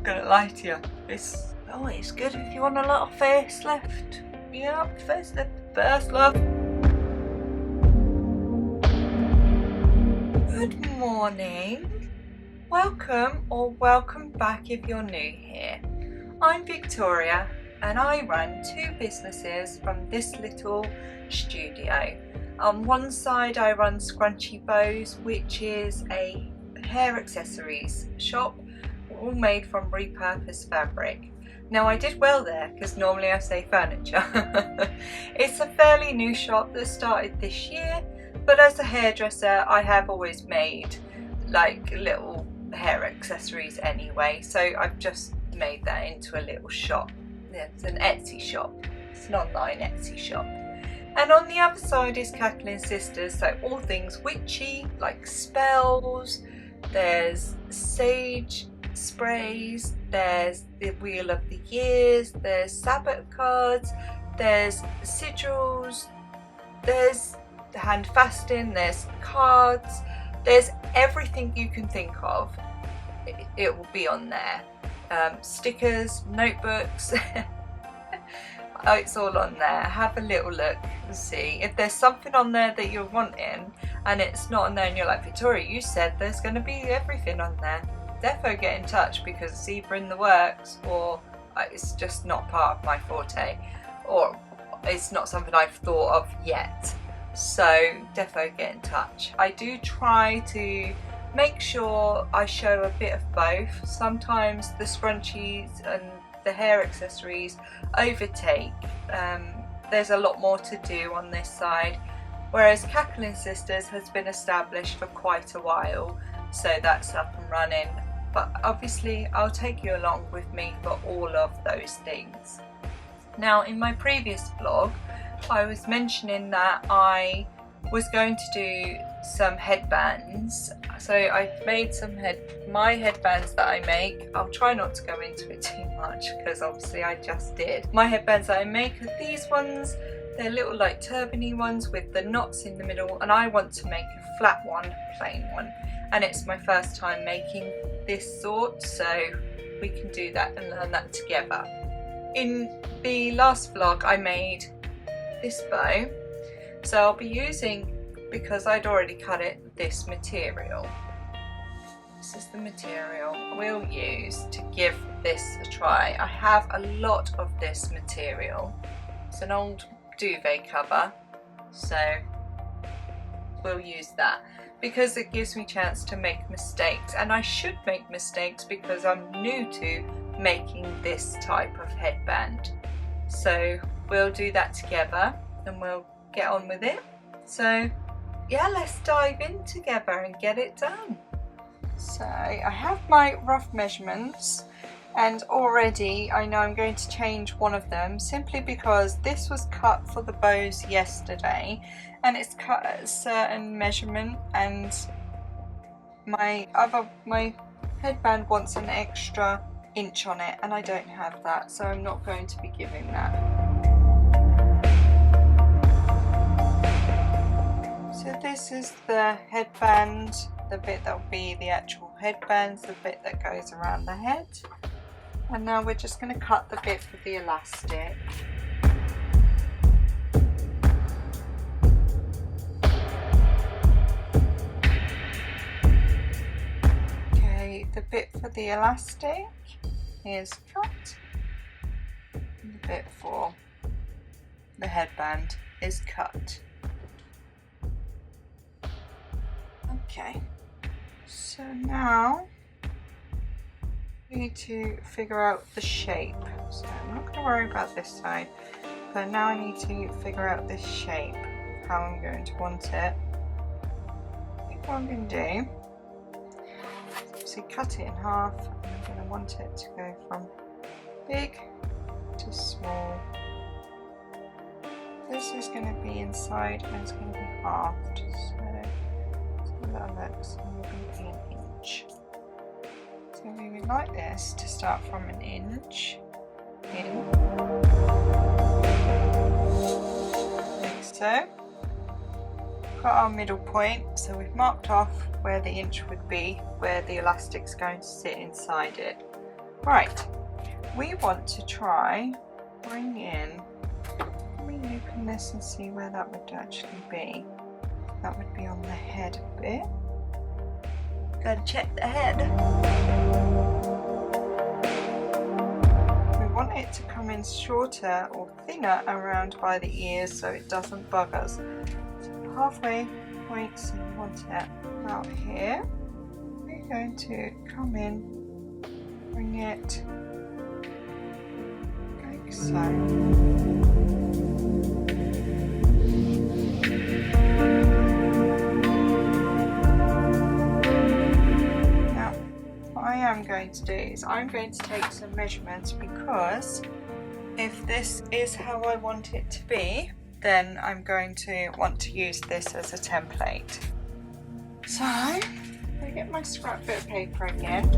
not gonna lie to you. It's always good if you want a little facelift. Yeah, facelift, first love. Good morning. Welcome back if you're new here. I'm Victoria and I run 2 businesses from this little studio. On one side I run Scrunchies and Bows, which is a hair accessories shop, all made from repurposed fabric. Now I did well there because normally I say furniture. It's a fairly new shop that started this year, but as a hairdresser I have always made like little hair accessories anyway, so I've just made that into a little shop. It's an Etsy shop, it's an online Etsy shop. And on the other side is Kack-A-Ling Sisters, so all things witchy, like spells, there's sage sprays, there's the Wheel of the Years, there's Sabbath cards, there's sigils, there's hand fasting, there's cards, there's everything you can think of. It will be on there. Stickers, notebooks, it's all on there. Have a little look and see if there's something on there that you're wanting and it's not on there and you're like, Victoria, you said there's going to be everything on there. Defo get in touch because it's either in the works or it's just not part of my forte, or it's not something I've thought of yet. So defo get in touch. I do try to make sure I show a bit of both. Sometimes the scrunchies and the hair accessories overtake. There's a lot more to do on this side, whereas Kack-A-Ling Sisters has been established for quite a while, so that's up and running. But obviously I'll take you along with me for all of those things. Now in my previous vlog I was mentioning that I was going to do some headbands, so I've made some my headbands that I make. I'll try not to go into it too much because obviously I just did. My headbands that I make are these ones. They're little like turban-y ones with the knots in the middle, and I want to make a flat one, plain one, and it's my first time making this sort, so we can do that and learn that together. In the last vlog I made this bow, so I'll be using, because I'd already cut it, this material. This is the material we'll use to give this a try. I have a lot of this material. It's an old duvet cover, so we'll use that because it gives me a chance to make mistakes, and I should make mistakes because I'm new to making this type of headband. So we'll do that together and we'll get on with it. So yeah, let's dive in together and get it done. So I have my rough measurements, and already I know I'm going to change one of them simply because this was cut for the bows yesterday and it's cut at a certain measurement, and my headband wants an extra inch on it and I don't have that, so I'm not going to be giving that. So this is the headband, the bit that will be the actual headbands, the bit that goes around the head. And now we're just going to cut the bit for the elastic. Okay, the bit for the elastic is cut. And the bit for the headband is cut. Okay, so now we need to figure out the shape. So I'm not going to worry about this side, but now I need to figure out this shape, how I'm going to want it. I think what I'm going to do is cut it in half, and I'm going to want it to go from big to small. This is going to be inside and it's going to be halved. So that looks maybe an inch. So we would like this to start from an inch in, like so. Got our middle point, so we've marked off where the inch would be, where the elastic's going to sit inside it. Right, we want to try bring in, let me open this and see where that would actually be. That would be on the head a bit. Gotta check the head. We want it to come in shorter or thinner around by the ears so it doesn't bug us. So halfway point, so you want it about here. We're going to come in, bring it like so. I'm going to do is I'm going to take some measurements, because if this is how I want it to be, then I'm going to want to use this as a template. So I get my scrap bit of paper again.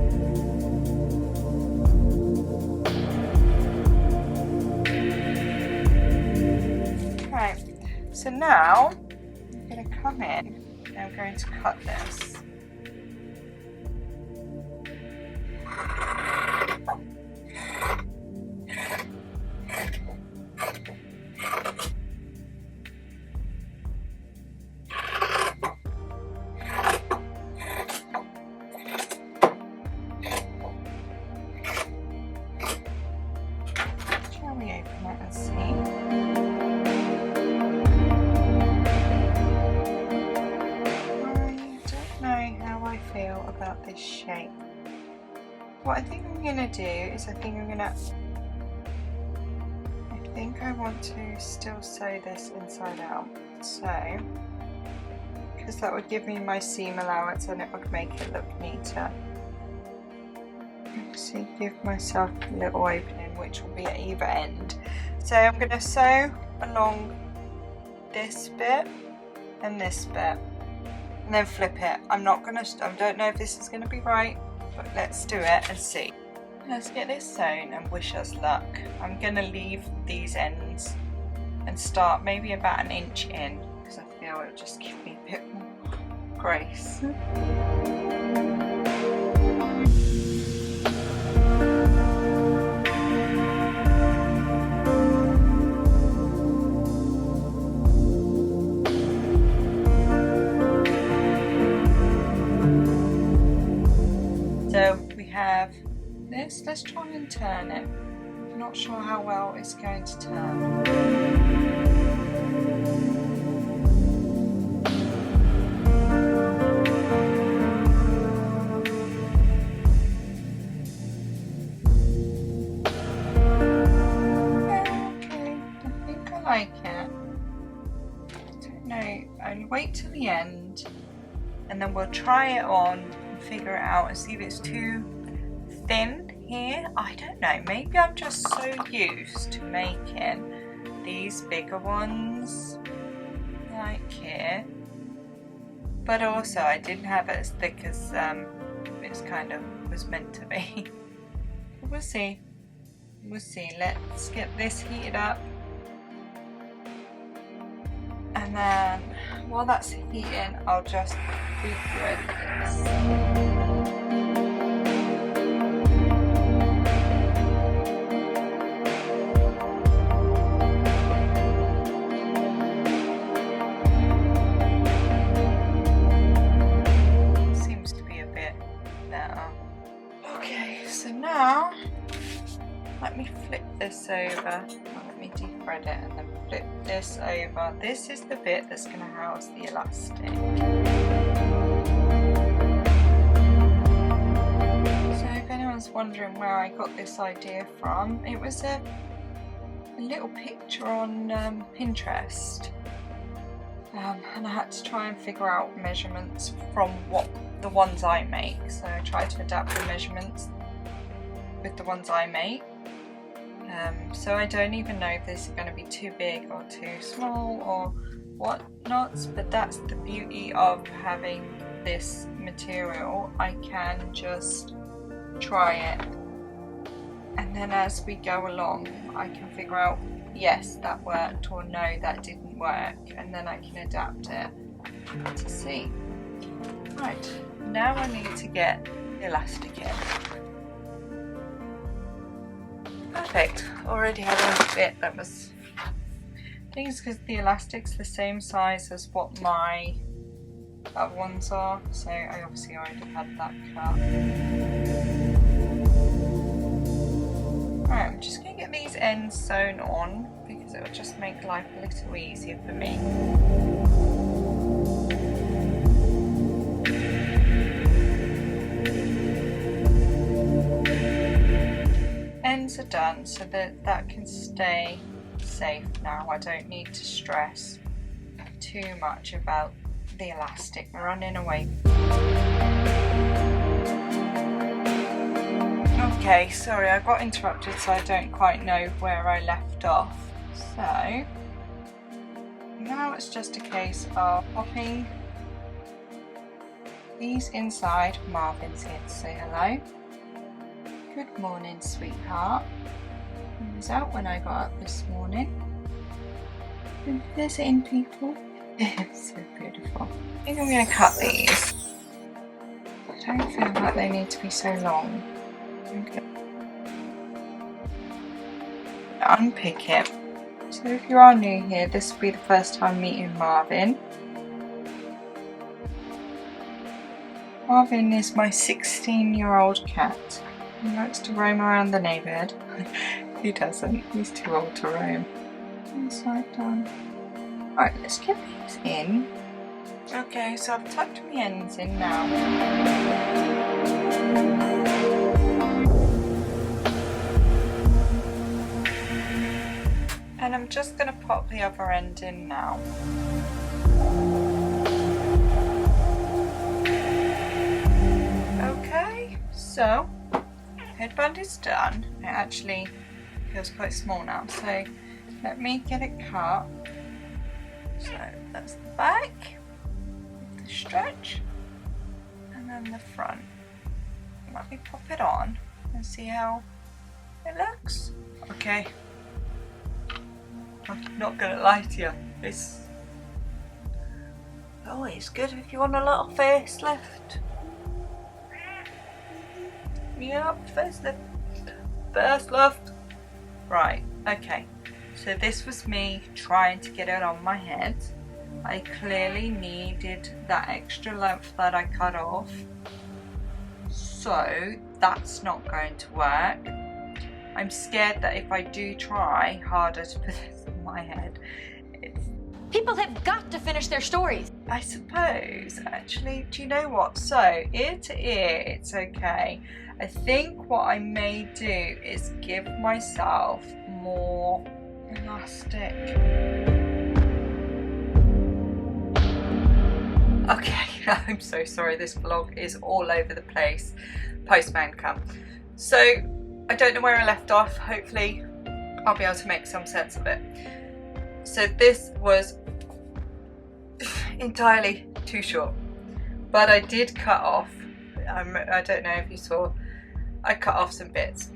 Okay, so now I'm going to come in and I'm going to cut this. About this shape. What I think I'm going to do is I think I want to still sew this inside out, so because that would give me my seam allowance and it would make it look neater. So give myself a little opening which will be at either end. So I'm going to sew along this bit and this bit, and then flip it. I don't know if this is going to be right, but let's do it and see. Let's get this sewn and wish us luck. I'm going to leave these ends and start maybe about an inch in, because I feel it'll just give me a bit more grace. So we have this, let's try and turn it. I'm not sure how well it's going to turn. Okay, I think I like it. I don't know, I'll wait till the end and then we'll try it on, figure it out and see if it's too thin here. I don't know, maybe I'm just so used to making these bigger ones like here, but also I didn't have it as thick as it's kind of was meant to be. We'll see, let's get this heated up, and then while that's heating I'll just pre-thread this. Seems to be a bit better. Okay, so now let me flip this over. Let me de-thread it and then flip this over. This is the bit that's going to house the elastic. So if anyone's wondering where I got this idea from, it was a little picture on Pinterest, and I had to try and figure out measurements from the ones I make. So I tried to adapt the measurements with the ones I make. So I don't even know if this is going to be too big or too small or whatnot, but that's the beauty of having this material. I can just try it, and then as we go along I can figure out, yes, that worked, or no, that didn't work, and then I can adapt it to see. Right, now I need to get the elastic in. perfect. Already had a bit that was... I think it's because the elastic's the same size as what my other ones are, so I obviously already had that cut. Alright, I'm just going to get these ends sewn on because it will just make life a little easier for me. Ends are done so that can stay safe now. I don't need to stress too much about the elastic running away. Okay, sorry, I got interrupted, so I don't quite know where I left off. So now it's just a case of popping these inside. Marvin's here to say hello. Good morning, sweetheart. He was out when I got up this morning. Been visiting people. It's so beautiful. I think I'm going to cut these. I don't feel like they need to be so long. Okay. Unpick it. So if you are new here, this will be the first time meeting Marvin. Marvin is my 16-year-old cat. He likes to roam around the neighbourhood. He doesn't, he's too old to roam. Inside done. Alright, let's get these in. Okay, so I've tucked my ends in now. And I'm just going to pop the other end in now. Okay, so headband is done. It actually feels quite small now, so let me get it cut. So that's the back, the stretch, and then the front. Let me pop it on and see how it looks. Okay, I'm not gonna lie to you, it's always good if you want a little facelift. Yep, facelift. Right, okay. So this was me trying to get it on my head. I clearly needed that extra length that I cut off. So that's not going to work. I'm scared that if I do try harder to put this on my head, people have got to finish their stories. I suppose, actually, do you know what? So ear to ear, it's okay. I think what I may do is give myself more elastic. Okay, I'm so sorry, this vlog is all over the place. Postman come. So I don't know where I left off. Hopefully I'll be able to make some sense of it. So this was entirely too short, but I did cut off, I don't know if you saw, I cut off some bits.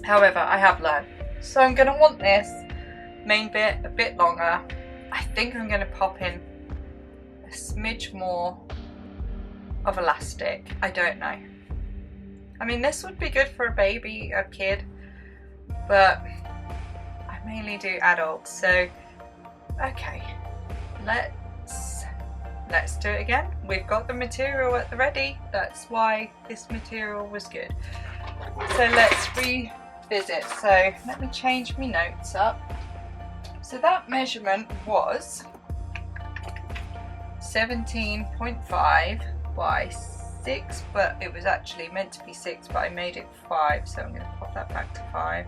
However, I have learned. So I'm going to want this main bit a bit longer. I think I'm going to pop in a smidge more of elastic. I don't know. I mean, this would be good for a baby, a kid, but I mainly do adults. So, okay, let's do it again. We've got the material at the ready. That's why this material was good. So let's revisit. So let me change my notes up. So that measurement was 17.5 by 6, but it was actually meant to be 6, but I made it 5, so I'm going to pop that back to 5.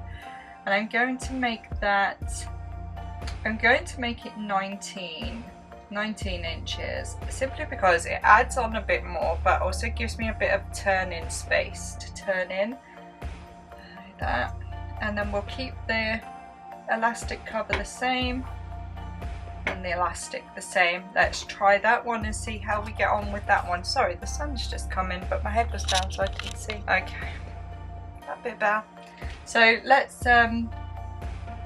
And I'm going to make it 19 inches, simply because it adds on a bit more, but also gives me a bit of turn-in space to turn in, like that. And then we'll keep the elastic cover the same and the elastic the same. Let's try that one and see how we get on with that one. Sorry, the sun's just come in, but my head was down so I didn't see. Okay, that bit better. So let's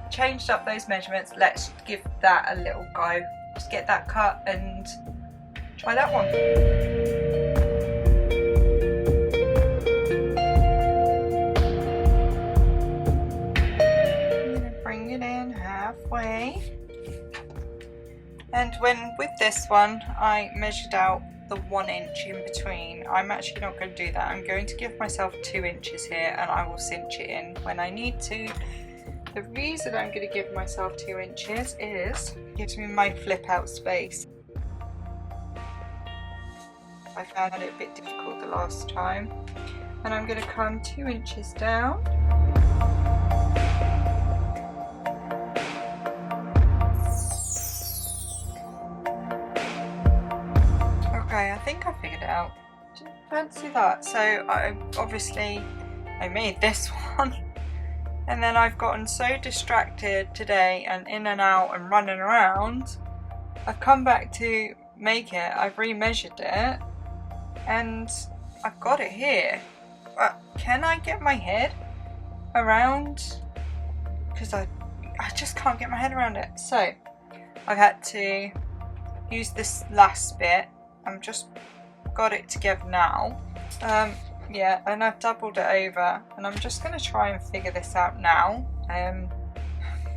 change up those measurements. Let's give that a little go. Just get that cut and try that one. And with this one, I measured out the 1 inch in between. I'm actually not going to do that. I'm going to give myself 2 inches here, and I will cinch it in when I need to. The reason I'm going to give myself 2 inches is it gives me my flip out space. I found it a bit difficult the last time. And I'm going to come 2 inches down. Okay, I think I figured it out. Didn't fancy that. So I made this one. And then I've gotten so distracted today and in and out and running around. I've come back to make it, I've remeasured it, and I've got it here. Can I get my head around? Because I just can't get my head around it. So I've had to use this last bit. I'm just got it together now. Yeah, and I've doubled it over, and I'm just going to try and figure this out now.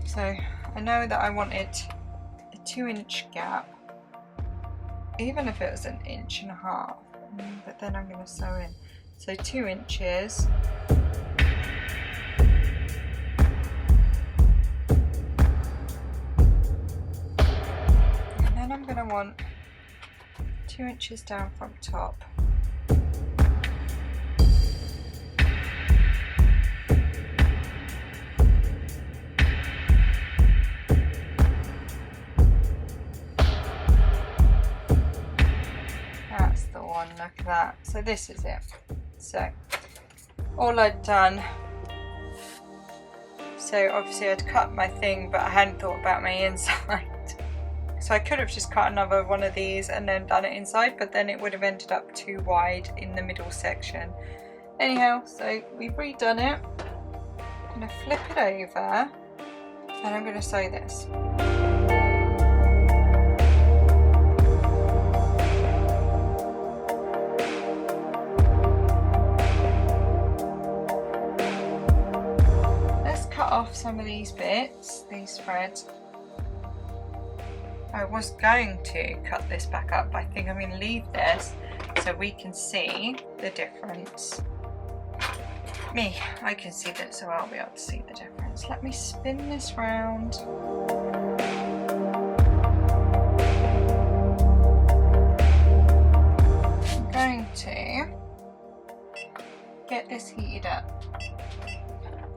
So I know that I wanted a 2 inch gap, even if it was 1.5 inches, but then I'm going to sew in. So 2 inches. And then I'm going to want 2 inches down from top. Look at that. So this is it. So all I'd done, so obviously I'd cut my thing, but I hadn't thought about my inside. So I could have just cut another one of these and then done it inside, but then it would have ended up too wide in the middle section. Anyhow, so we've redone it. I'm going to flip it over and I'm going to sew this. Off some of these bits, these threads. I was going to cut this back up, but I think I'm going to leave this so we can see the difference. I can see that, so I'll be able to see the difference. Let me spin this round. I'm going to get this heated up.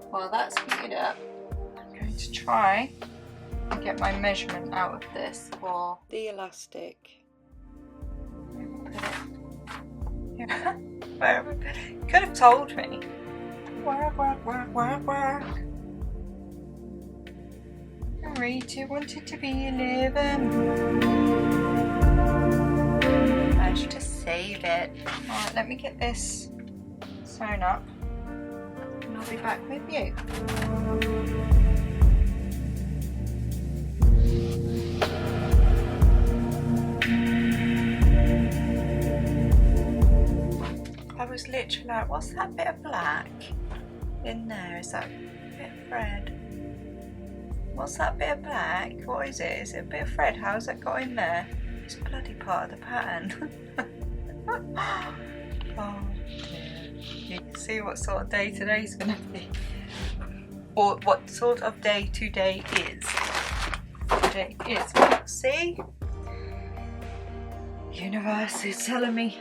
While that's heated up, I'm going to try and get my measurement out of this for the elastic. Could have told me. Work. Rita wanted to be 11. Managed to save it. Alright, let me get this sewn up. I'll be back with you. I was literally like, what's that bit of black in there? Is that a bit of thread? What's that bit of black? What is it? Is it a bit of thread? How's that got in there? It's bloody part of the pattern. Oh. You can see what sort of day today is going to be, or what sort of day today is. Today is. See? Universe is telling me,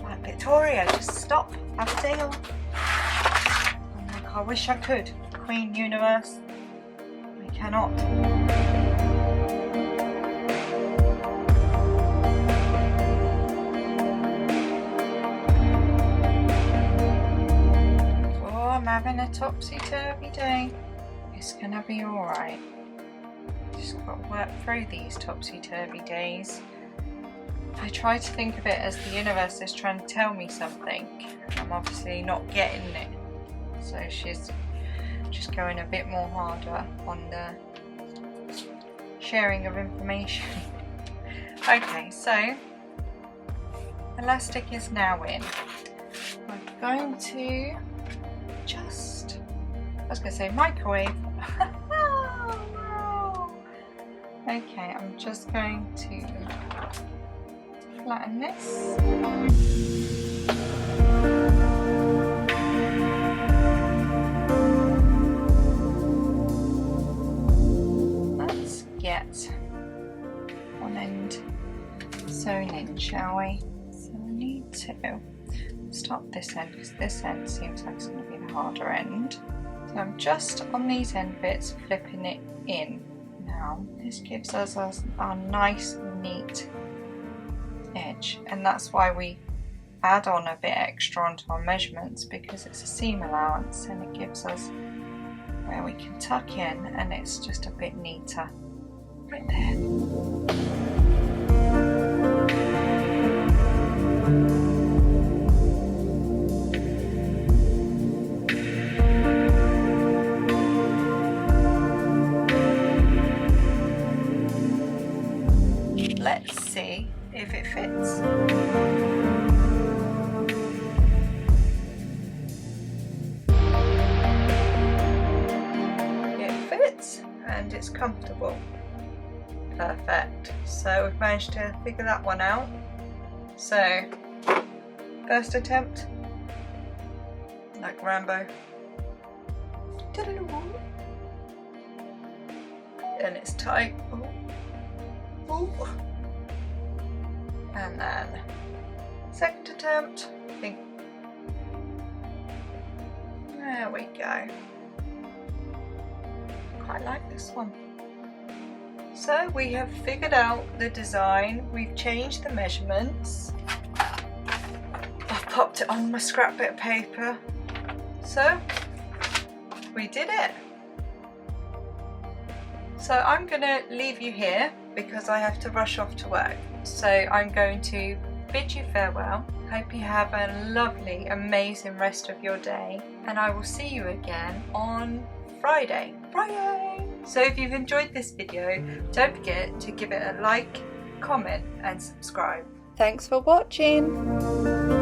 like, Victoria, just stop, have a day off. I'm like, I wish I could. Queen Universe, I cannot. Having a topsy-turvy day. It's gonna be alright. Just got to work through these topsy-turvy days. I try to think of it as the universe is trying to tell me something. I'm obviously not getting it. So she's just going a bit more harder on the sharing of information. Okay, so elastic is now in. I'm going to I was going to say microwave. Okay, I'm just going to flatten this. Let's get one end sewn in, shall we? So I need to start this end because this end seems like it's going to be the harder end. So I'm just on these end bits flipping it in now. This gives us our nice neat edge, and that's why we add on a bit extra onto our measurements, because it's a seam allowance and it gives us where we can tuck in and it's just a bit neater right there. Let's see if it fits. It fits and it's comfortable. Perfect. So we've managed to figure that one out. So, first attempt, like Rambo. And it's tight. Ooh. And then second attempt, I think. There we go. Quite like this one. So we have figured out the design, we've changed the measurements. I've popped it on my scrap bit of paper. So we did it. So I'm gonna leave you here because I have to rush off to work. So I'm going to bid you farewell. Hope you have a lovely, amazing rest of your day, and I will see you again on Friday. So if you've enjoyed this video, don't forget to give it a like, comment and subscribe. Thanks for watching.